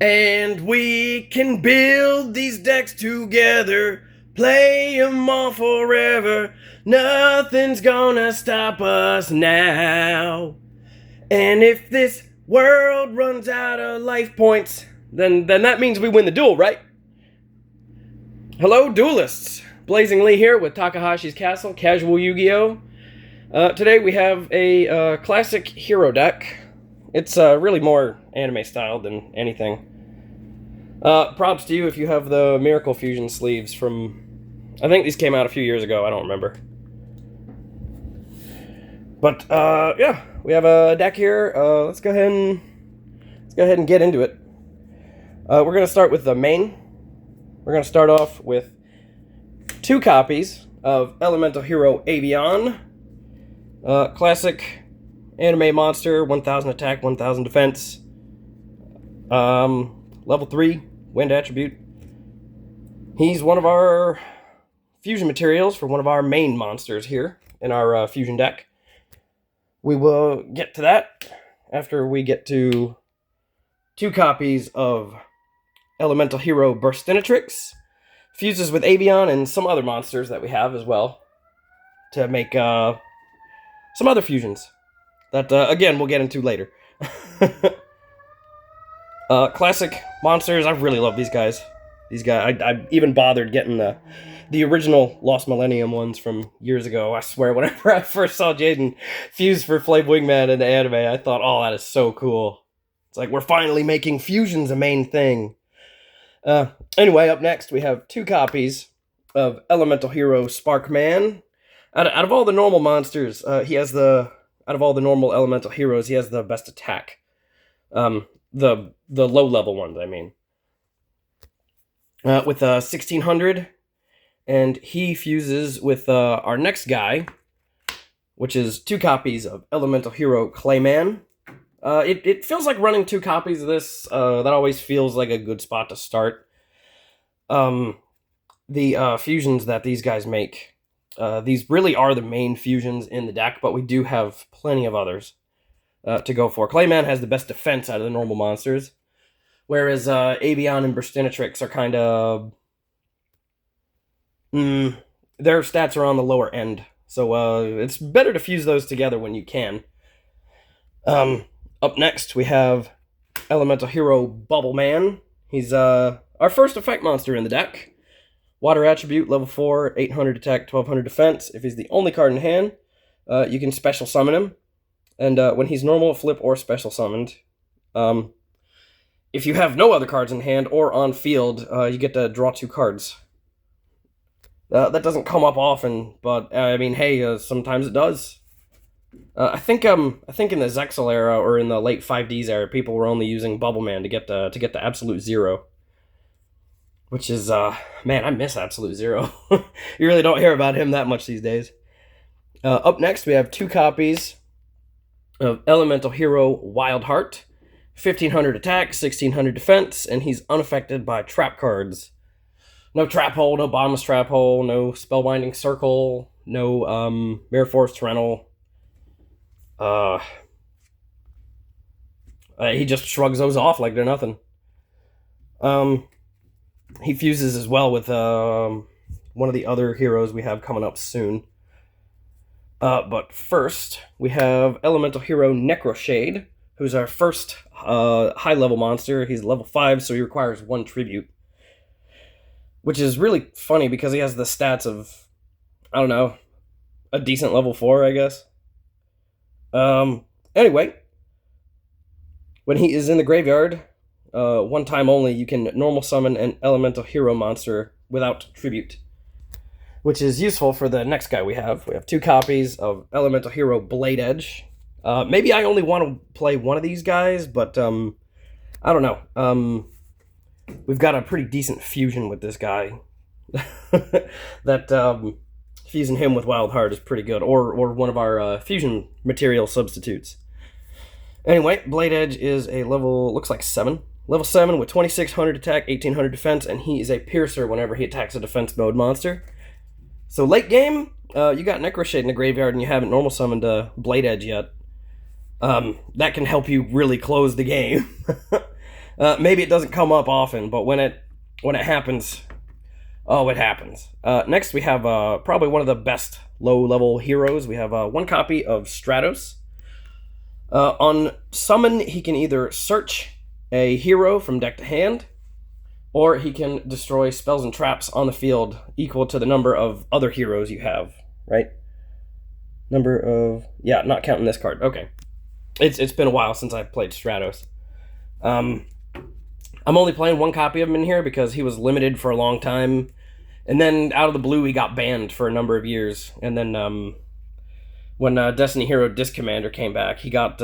And we can build these decks together, play 'em all forever. Nothing's gonna stop us now. And if this world runs out of life points, then that means we win the duel, right? Hello, duelists. Blazing Lee here with Takahashi's Castle, Casual Yu-Gi-Oh! Today we have a classic hero deck. It's really more anime style than anything. Props to you if you have the Miracle Fusion sleeves from... I think these came out a few years ago, I don't remember. But, yeah, we have a deck here. Let's go ahead and get into it. We're going to start with the main. We're going to start off with 2 copies of Elemental Hero Avion. Classic anime monster, 1000 attack, 1000 defense. Level 3, wind attribute. He's one of our fusion materials for one of our main monsters here in our fusion deck. We will get to that after we get to 2 copies of Elemental Hero Burstinatrix. Fuses with Avion and some other monsters that we have as well to make some other fusions that, again, we'll get into later. Classic monsters. I really love these guys. I even bothered getting the original Lost Millennium ones from years ago. I swear, whenever I first saw Jaden fuse for Flame Wingman in the anime, I thought, oh, that is so cool. It's like, we're finally making fusions a main thing. Anyway, up next, we have 2 copies of Elemental Hero Sparkman. Out of all the normal monsters, he has out of all the normal elemental heroes, he has the best attack. The low-level ones, I mean. With 1600, and he fuses with our next guy, which is 2 copies of Elemental Hero Clayman. It feels like running 2 copies of this. That always feels like a good spot to start. The fusions that these guys make, these really are the main fusions in the deck, but we do have plenty of others to go for. Clayman has the best defense out of the normal monsters, whereas Avion and Burstinatrix are kind of... their stats are on the lower end, so it's better to fuse those together when you can. Up next, we have Elemental Hero Bubble Man. He's our first effect monster in the deck. Water attribute, level 4, 800 attack, 1200 defense. If he's the only card in hand, you can special summon him. And when he's normal, flip, or special summoned, if you have no other cards in hand or on field, you get to draw 2 cards. That doesn't come up often, but I mean, hey, sometimes it does. I think in the Zexal era or in the late 5Ds era, people were only using Bubble Man to get the Absolute Zero, which is man, I miss Absolute Zero. You really don't hear about him that much these days. Up next, we have 2 copies of Elemental Hero Wildheart, 1500 attack, 1600 defense, and he's unaffected by trap cards. No Trap Hole, no Bottomless Trap Hole, no Spellbinding Circle, no Mirror Force Torrential. He just shrugs those off like they're nothing. He fuses as well with one of the other heroes we have coming up soon. But first, we have Elemental Hero Necroshade, who's our first high-level monster. He's level 5, so he requires 1 tribute. Which is really funny because he has the stats of, I don't know, a decent level 4, I guess. Anyway, when he is in the graveyard, 1 time only, you can normal summon an Elemental Hero monster without tribute, which is useful for the next guy we have. We have 2 copies of Elemental Hero Blade Edge. Maybe I only want to play one of these guys, but I don't know. We've got a pretty decent fusion with this guy. That fusing him with Wildheart is pretty good, or one of our fusion material substitutes. Anyway, Blade Edge is a level, looks like 7. Level 7 with 2600 attack, 1800 defense, and he is a piercer whenever he attacks a defense mode monster. So late game, you got Necroshade in the graveyard and you haven't normal summoned Blade Edge yet. That can help you really close the game. Maybe it doesn't come up often, but when it happens, oh, it happens. Next, we have probably one of the best low-level heroes. We have one copy of Stratos. On summon, he can either search a hero from deck to hand, or he can destroy spells and traps on the field equal to the number of other heroes you have, right? Number of... yeah, not counting this card. Okay. It's been a while since I've played Stratos. I'm only playing one copy of him in here because he was limited for a long time. And then out of the blue, he got banned for a number of years. And then when Destiny Hero Discommander came back, he got...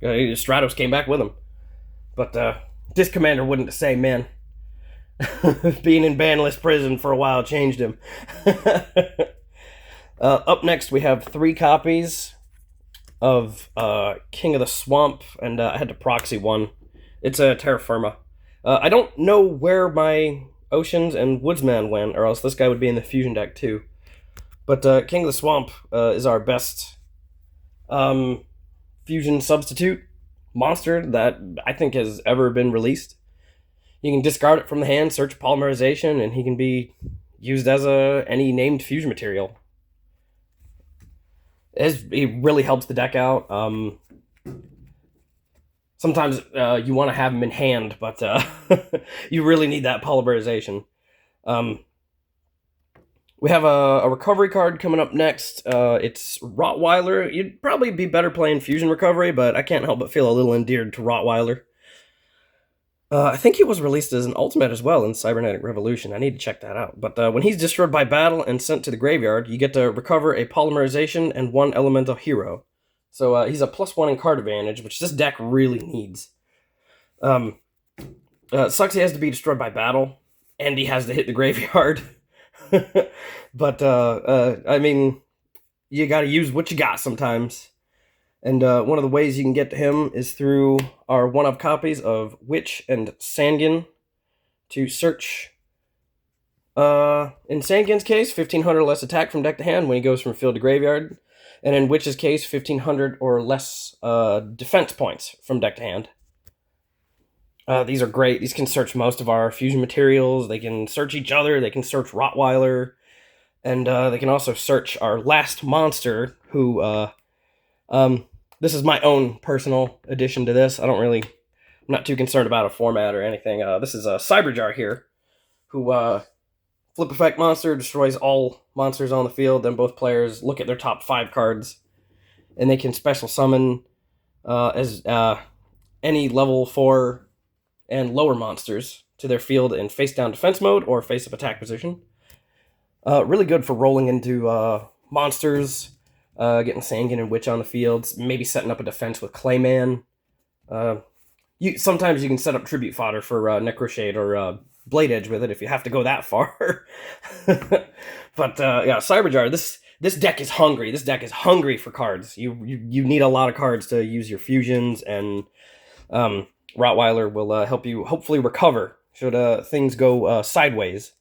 Stratos came back with him. But Discommander wouldn't say, man. Being in banlist prison for a while changed him. Up next, we have 3 copies of King of the Swamp, and I had to proxy one. It's a Terra Firma. I don't know where my Oceans and Woodsman went, or else this guy would be in the Fusion deck too. But King of the Swamp is our best Fusion substitute monster that I think has ever been released. You can discard it from the hand, search Polymerization, and he can be used as any named Fusion material. It really helps the deck out. Sometimes you want to have him in hand, but you really need that Polymerization. We have a recovery card coming up next. It's Rottweiler. You'd probably be better playing Fusion Recovery, but I can't help but feel a little endeared to Rottweiler. I think he was released as an ultimate as well in Cybernetic Revolution. I need to check that out. But when he's destroyed by battle and sent to the graveyard, you get to recover a Polymerization and 1 elemental hero. So he's a +1 in card advantage, which this deck really needs. Sucks he has to be destroyed by battle, and he has to hit the graveyard. But, I mean, you gotta use what you got sometimes. And one of the ways you can get to him is through our one-of copies of Witch and Sangin to search. In Sangin's case, 1,500 less attack from deck to hand when he goes from field to graveyard. And in Witch's case, 1,500 or less defense points from deck to hand. These are great. These can search most of our fusion materials. They can search each other. They can search Rottweiler. And they can also search our last monster, who... this is my own personal addition to this. I'm not too concerned about a format or anything. This is a Cyberjar here, who, flip effect monster, destroys all monsters on the field, then both players look at their top 5 cards, and they can special summon, as, any level 4 and lower monsters to their field in face-down defense mode or face-up attack position. Really good for rolling into, monsters, getting Sangin and Witch on the field, maybe setting up a defense with Clayman. Sometimes you can set up tribute fodder for Necroshade or Blade Edge with it if you have to go that far. But yeah, Cyberjar, this deck is hungry. This deck is hungry for cards. You need a lot of cards to use your fusions, and Rottweiler will help you hopefully recover should things go sideways.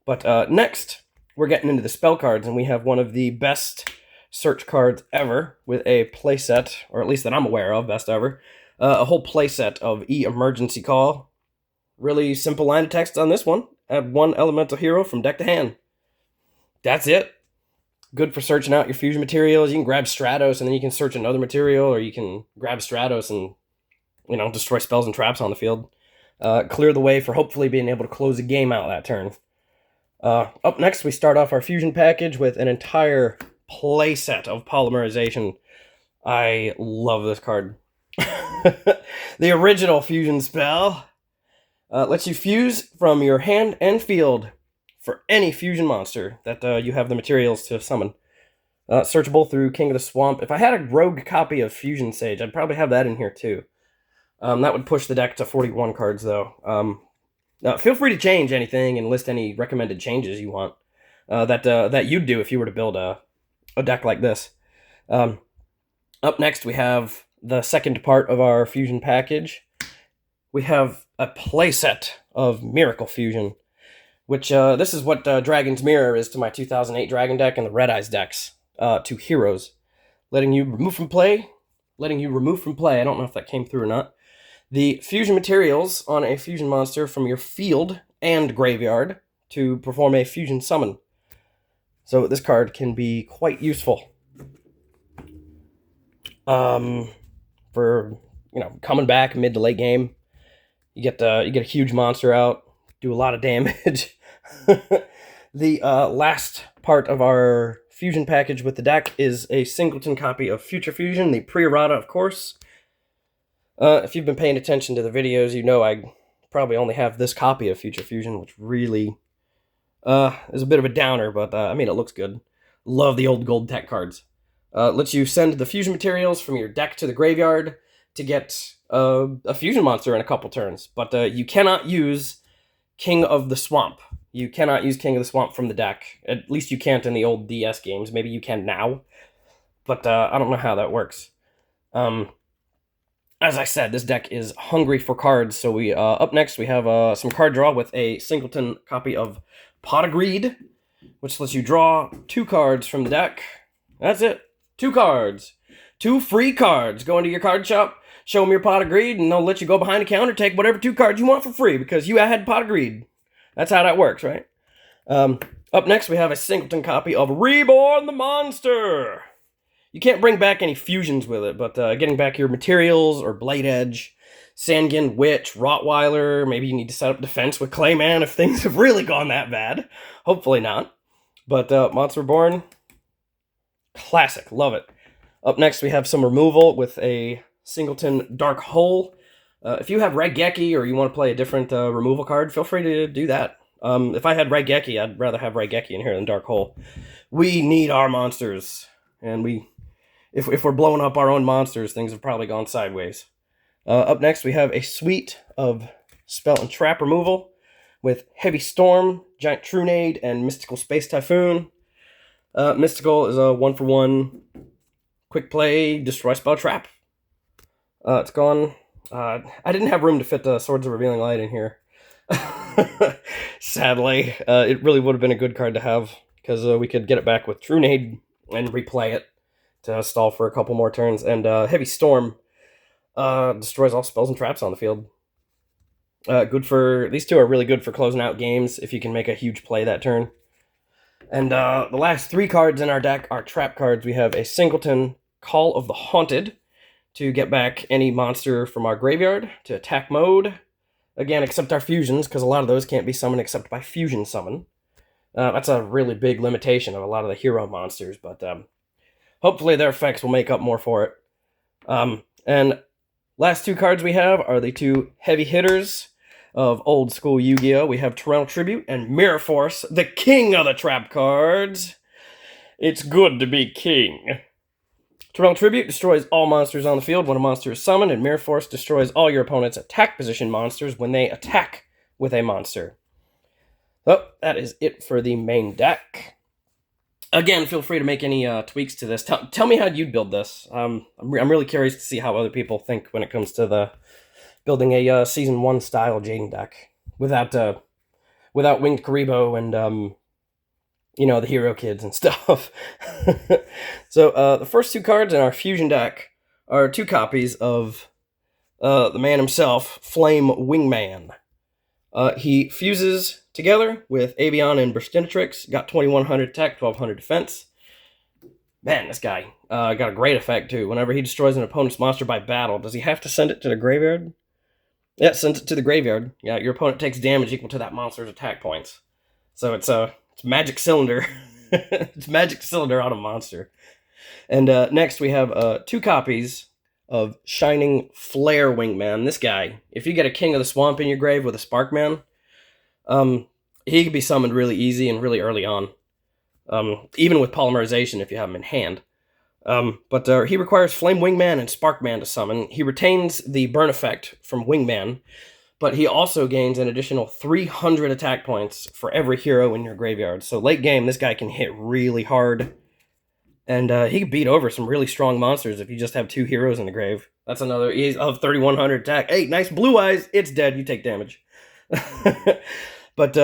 But next, we're getting into the spell cards, and we have one of the best search cards ever with a playset, or at least that I'm aware of, best ever. A whole playset of Emergency Call. Really simple line of text on this one. Add 1 elemental hero from deck to hand. That's it. Good for searching out your fusion materials. You can grab Stratos and then you can search another material, or you can grab Stratos and, destroy spells and traps on the field. Clear the way for hopefully being able to close a game out that turn. Up next, we start off our fusion package with an entire playset of Polymerization. I love this card. The original fusion spell lets you fuse from your hand and field for any fusion monster that you have the materials to summon. Searchable through King of the Swamp. If I had a rogue copy of Fusion Sage, I'd probably have that in here too. That would push the deck to 41 cards though. Feel free to change anything and list any recommended changes you want that you'd do if you were to build a deck like this. Up next, we have the second part of our fusion package. We have a playset of Miracle Fusion, which this is what Dragon's Mirror is to my 2008 Dragon deck and the Red Eyes decks. 2 heroes, letting you remove from play. I don't know if that came through or not. the fusion materials on a fusion monster from your field and graveyard to perform a fusion summon. So this card can be quite useful. For coming back mid to late game, you get a huge monster out, do a lot of damage. The last part of our fusion package with the deck is a singleton copy of Future Fusion, the pre-errata, of course. If you've been paying attention to the videos, you know I probably only have this copy of Future Fusion, which really is a bit of a downer, but I mean, it looks good. Love the old gold tech cards. Lets you send the fusion materials from your deck to the graveyard to get a fusion monster in a couple turns, but you cannot use King of the Swamp. You cannot use King of the Swamp from the deck. At least you can't in the old DS games. Maybe you can now, but I don't know how that works. As I said, this deck is hungry for cards, so we up next we have some card draw with a singleton copy of Pot of Greed, which lets you draw 2 cards from the deck. That's it. 2 cards. 2 free cards. Go into your card shop, show them your Pot of Greed, and they'll let you go behind the counter, take whatever 2 cards you want for free, because you had Pot of Greed. That's how that works, right? Up next, we have a singleton copy of Reborn the Monster. You can't bring back any fusions with it, but getting back your materials or Blade Edge, Sangin, Witch, Rottweiler, maybe you need to set up defense with Clayman if things have really gone that bad. Hopefully not. But Monster Reborn, classic, love it. Up next, we have some removal with a singleton Dark Hole. If you have Raigeki or you want to play a different removal card, feel free to do that. If I had Raigeki, I'd rather have Raigeki in here than Dark Hole. We need our monsters, and if we're blowing up our own monsters, things have probably gone sideways. Up next, we have a suite of spell and trap removal with Heavy Storm, Giant Trunade, and Mystical Space Typhoon. Mystical is a 1-for-1 quick play, destroy spell trap. It's gone. I didn't have room to fit the Swords of Revealing Light in here. Sadly, it really would have been a good card to have, because we could get it back with Trunade and replay it to stall for a couple more turns. And Heavy Storm destroys all spells and traps on the field. These 2 are really good for closing out games if you can make a huge play that turn. And the last 3 cards in our deck are trap cards. We have a singleton Call of the Haunted to get back any monster from our graveyard to attack mode. Again, except our fusions, because a lot of those can't be summoned except by fusion summon. That's a really big limitation of a lot of the hero monsters, but hopefully their effects will make up more for it. And last 2 cards we have are the 2 heavy hitters of old school Yu-Gi-Oh! We have Torrential Tribute and Mirror Force, the king of the trap cards. It's good to be king. Torrential Tribute destroys all monsters on the field when a monster is summoned, and Mirror Force destroys all your opponent's attack position monsters when they attack with a monster. So, that is it for the main deck. Again, feel free to make any tweaks to this. Tell me how you'd build this. I'm really curious to see how other people think when it comes to building a Season 1 style Jaden deck without Winged Karibo and the hero kids and stuff. So the first 2 cards in our fusion deck are 2 copies of the man himself, Flame Wingman. He fuses together with Avion and Burstinatrix, got 2100 attack, 1200 defense. Man, this guy got a great effect too. Whenever he destroys an opponent's monster by battle, does he have to send it to the graveyard? Yeah, sends it to the graveyard. Yeah, your opponent takes damage equal to that monster's attack points. So it's Magic Cylinder. It's Magic Cylinder on a monster. And next we have 2 copies of Shining Flare Wingman. This guy, if you get a King of the Swamp in your grave with a Sparkman, he can be summoned really easy and really early on. Even with Polymerization if you have him in hand. But he requires Flame Wingman and Sparkman to summon. He retains the burn effect from Wingman, but he also gains an additional 300 attack points for every hero in your graveyard. So late game, this guy can hit really hard, and he can beat over some really strong monsters if you just have 2 heroes in the grave. That's another, he's of 3100 attack. Hey, nice blue eyes, it's dead, you take damage. But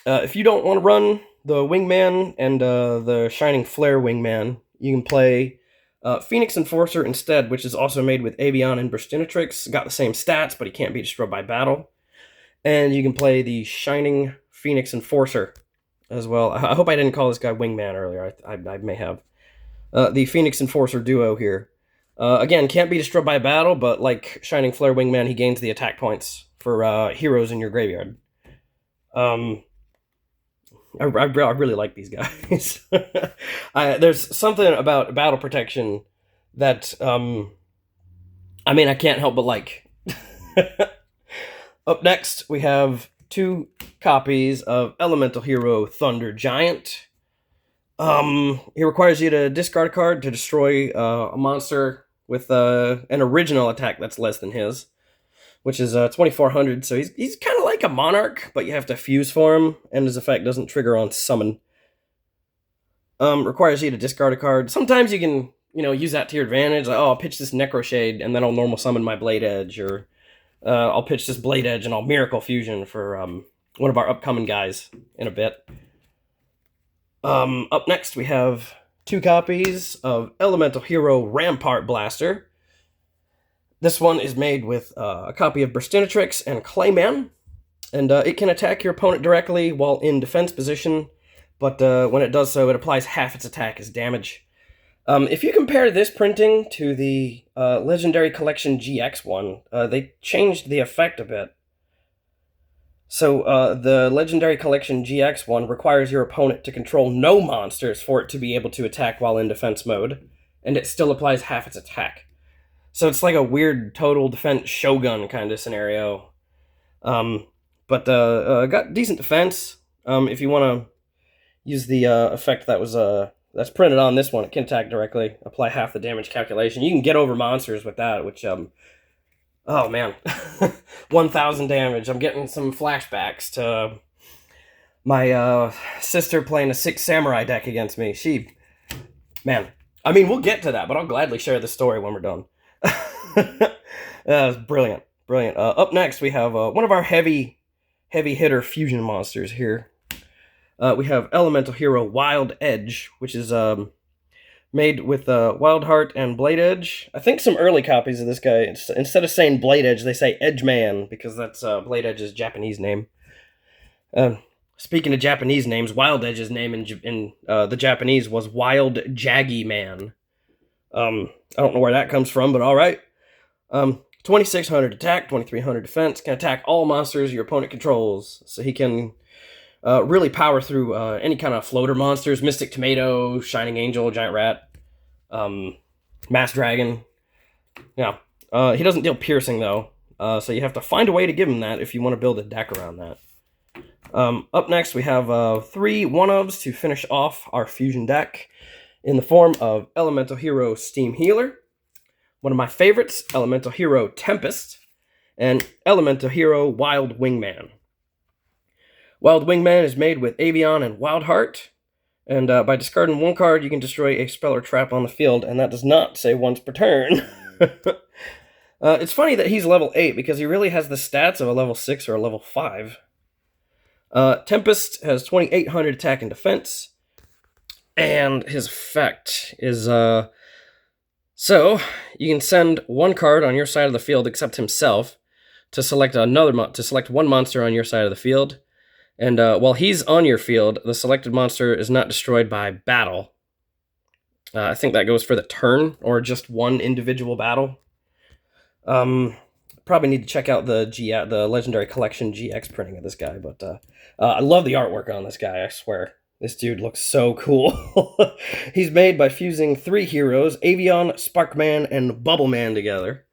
if you don't want to run the Wingman and the Shining Flare Wingman, you can play Phoenix Enforcer instead, which is also made with Avion and Burstinatrix, got the same stats, but he can't be destroyed by battle. And you can play the Shining Phoenix Enforcer as well. I hope I didn't call this guy Wingman earlier. I may have. The Phoenix Enforcer duo here. Again, can't be destroyed by battle, but like Shining Flare Wingman, he gains the attack points for heroes in your graveyard. I really like these guys. There's something about battle protection that, I mean, I can't help but like. Up next, we have 2 copies of Elemental Hero Thunder Giant. It requires you to discard a card to destroy a monster with an original attack that's less than his, which is 2400. So he's kind of like a Monarch, but you have to fuse for him, and his effect doesn't trigger on summon. Requires you to discard a card. Sometimes you can, use that to your advantage. Like, oh, I'll pitch this Necroshade, and then I'll normal summon my Blade Edge, or I'll pitch this Blade Edge, and I'll Miracle Fusion for one of our upcoming guys in a bit. Up next, we have 2 copies of Elemental Hero Rampart Blaster. This one is made with a copy of Burstinatrix and Clayman, and it can attack your opponent directly while in defense position, but when it does so, it applies half its attack as damage. If you compare this printing to the Legendary Collection GX one, they changed the effect a bit. So the Legendary Collection GX one requires your opponent to control no monsters for it to be able to attack while in defense mode, and it still applies half its attack. So it's like a weird total defense Shogun kind of scenario. But got decent defense. If you want to use the effect that was that's printed on this one, it can attack directly, apply half the damage calculation. You can get over monsters with that, which oh man, 1,000 damage. I'm getting some flashbacks to my sister playing a 6 samurai deck against me. Man, I mean, we'll get to that, but I'll gladly share the story when we're done. That was brilliant. Up next, we have one of our heavy hitter fusion monsters here. We have Elemental Hero Wild Edge, which is made with Wild Heart and Blade Edge. I think some early copies of this guy, instead of saying Blade Edge, they say Edge Man, because that's Blade Edge's Japanese name. Speaking of Japanese names, Wild Edge's name in the Japanese was Wild Jaggy Man. I don't know where that comes from, but alright. 2600 attack, 2300 defense, can attack all monsters your opponent controls, so he can really power through any kind of floater monsters, Mystic Tomato, Shining Angel, Giant Rat, Mass Dragon. Yeah, he doesn't deal piercing though, so you have to find a way to give him that if you want to build a deck around that. Up next, we have 3 one-ofs to finish off our fusion deck in the form of Elemental Hero Steam Healer, one of my favorites, Elemental Hero Tempest, and Elemental Hero Wild Wingman. Wild Wingman is made with Avion and Wild Heart, and by discarding 1 card, you can destroy a spell or trap on the field, and that does not say once per turn. It's funny that he's level 8, because he really has the stats of a level 6 or a level 5. Tempest has 2800 attack and defense, and his effect is, so, you can send 1 card on your side of the field except himself to select select 1 monster on your side of the field. And while he's on your field, the selected monster is not destroyed by battle. I think that goes for the turn, or just 1 individual battle. Probably need to check out the Legendary Collection GX printing of this guy, but I love the artwork on this guy, I swear. This dude looks so cool. He's made by fusing 3 heroes, Avion, Sparkman, and Bubbleman together.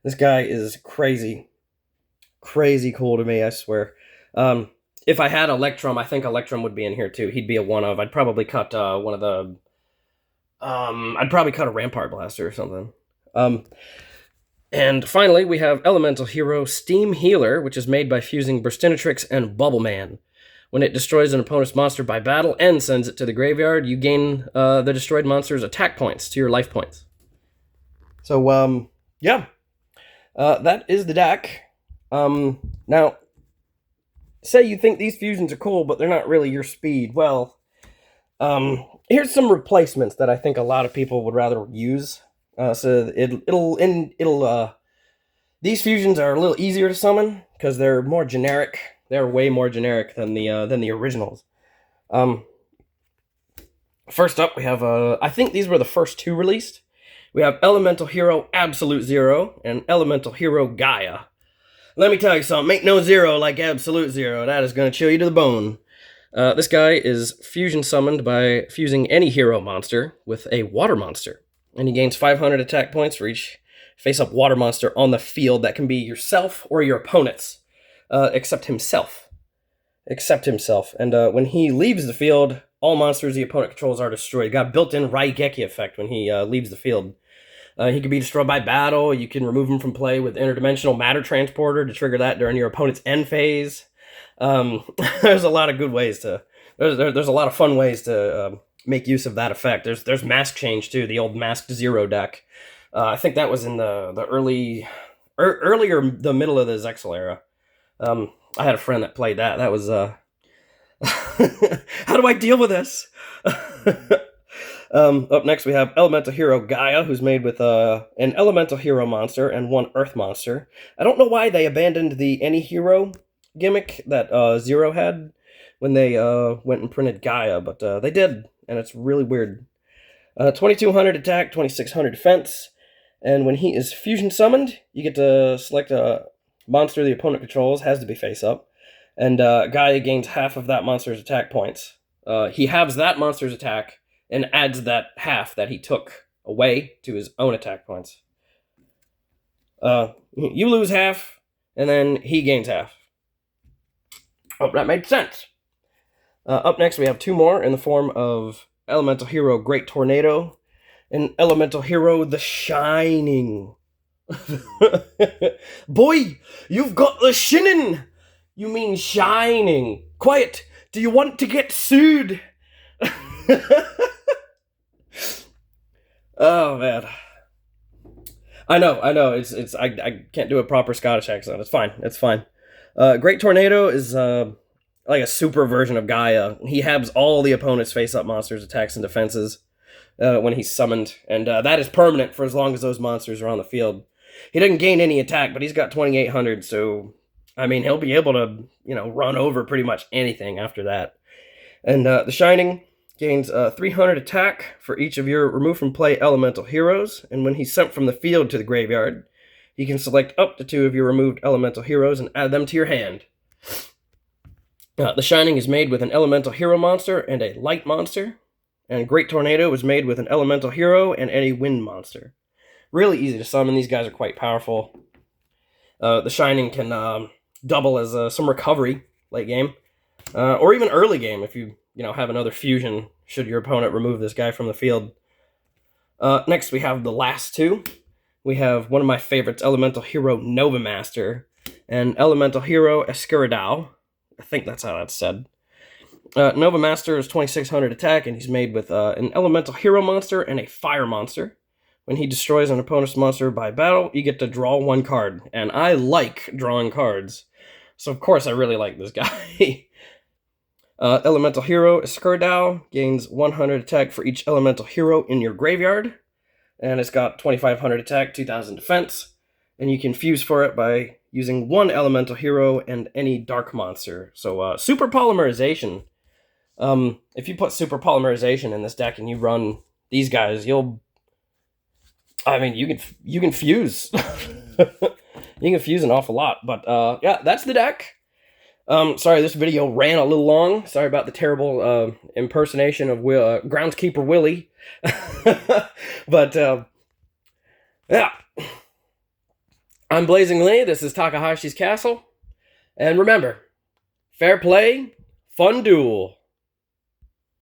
This guy is crazy. Crazy cool to me, I swear. If I had Electrum, I think Electrum would be in here too. He'd be a one-of. I'd probably cut one of the... I'd probably cut a Rampart Blaster or something. And finally, we have Elemental Hero Steam Healer, which is made by fusing Burstinatrix and Bubbleman. When it destroys an opponent's monster by battle and sends it to the graveyard, you gain the destroyed monster's attack points to your life points. So, yeah. That is the deck. Now, say you think these fusions are cool, but they're not really your speed. Well, Here's some replacements that I think a lot of people would rather use. These fusions are a little easier to summon because they're more generic. They're way more generic than the originals. First up, we have I think these were the first two released. We have Elemental Hero Absolute Zero and Elemental Hero Gaia. Let me tell you something, ain't no zero like Absolute Zero. That is going to chill you to the bone. This guy is fusion summoned by fusing any hero monster with a water monster. And he gains 500 attack points for each face-up water monster on the field. That can be yourself or your opponents, except himself. And when he leaves the field, all monsters the opponent controls are destroyed. Got a built-in Raigeki effect when he leaves the field. He can be destroyed by battle. You can remove him from play with interdimensional matter transporter to trigger that during your opponent's end phase. There's a lot of good ways to. There's a lot of fun ways to make use of that effect. There's mask change too. The old masked zero deck. I think that was in the earlier the middle of the Zexal era. I had a friend that played that. That was how do I deal with this? Up next, we have Elemental Hero Gaia, who's made with an Elemental Hero monster and one Earth monster. I don't know why they abandoned the Any Hero gimmick that Zero had when they went and printed Gaia, but they did, and it's really weird. 2200 attack, 2600 defense, and when he is fusion summoned, you get to select a monster the opponent controls, has to be face up, and Gaia gains half of that monster's attack points. He halves that monster's attack and adds that half that he took away to his own attack points. You lose half, and then he gains half. Hope that made sense. Up next, we have two more in the form of Elemental Hero Great Tornado and Elemental Hero The Shining. Boy, you've got the shinin! You mean shining. Quiet! Do you want to get sued? Oh, man. I know. I can't do a proper Scottish accent. It's fine. Great Tornado is like a super version of Gaia. He halves all the opponent's face-up monsters' attacks and defenses when he's summoned, and that is permanent for as long as those monsters are on the field. He doesn't gain any attack, but he's got 2800, so I mean he'll be able to run over pretty much anything after that. And the Shining gains 300 attack for each of your remove from play elemental heroes, and when he's sent from the field to the graveyard, you can select up to 2 of your removed elemental heroes and add them to your hand. The Shining is made with an elemental hero monster and a light monster, and Great Tornado is made with an elemental hero and any wind monster. Really easy to summon. These guys are quite powerful. The Shining can double as some recovery late game, or even early game if you have another fusion should your opponent remove this guy from the field. Next, we have the last two. We have one of my favorites, Elemental Hero Nova Master, and Elemental Hero Escuridao. I think that's how that's said. Nova Master is 2600 attack, and he's made with an Elemental Hero monster and a Fire monster. When he destroys an opponent's monster by battle, you get to draw 1 card, and I like drawing cards. So of course I really like this guy. Elemental Hero Escuridao gains 100 attack for each Elemental Hero in your graveyard, and it's got 2500 attack, 2000 defense, and you can fuse for it by using 1 Elemental Hero and any Dark Monster. So Super Polymerization. If you put Super Polymerization in this deck and you run these guys, you can fuse. You can fuse an awful lot, but yeah, that's the deck. Sorry, this video ran a little long. Sorry about the terrible impersonation of Groundskeeper Willie. But yeah, I'm Blazing Lee. This is Takahashi's Castle, and remember, fair play, fun duel.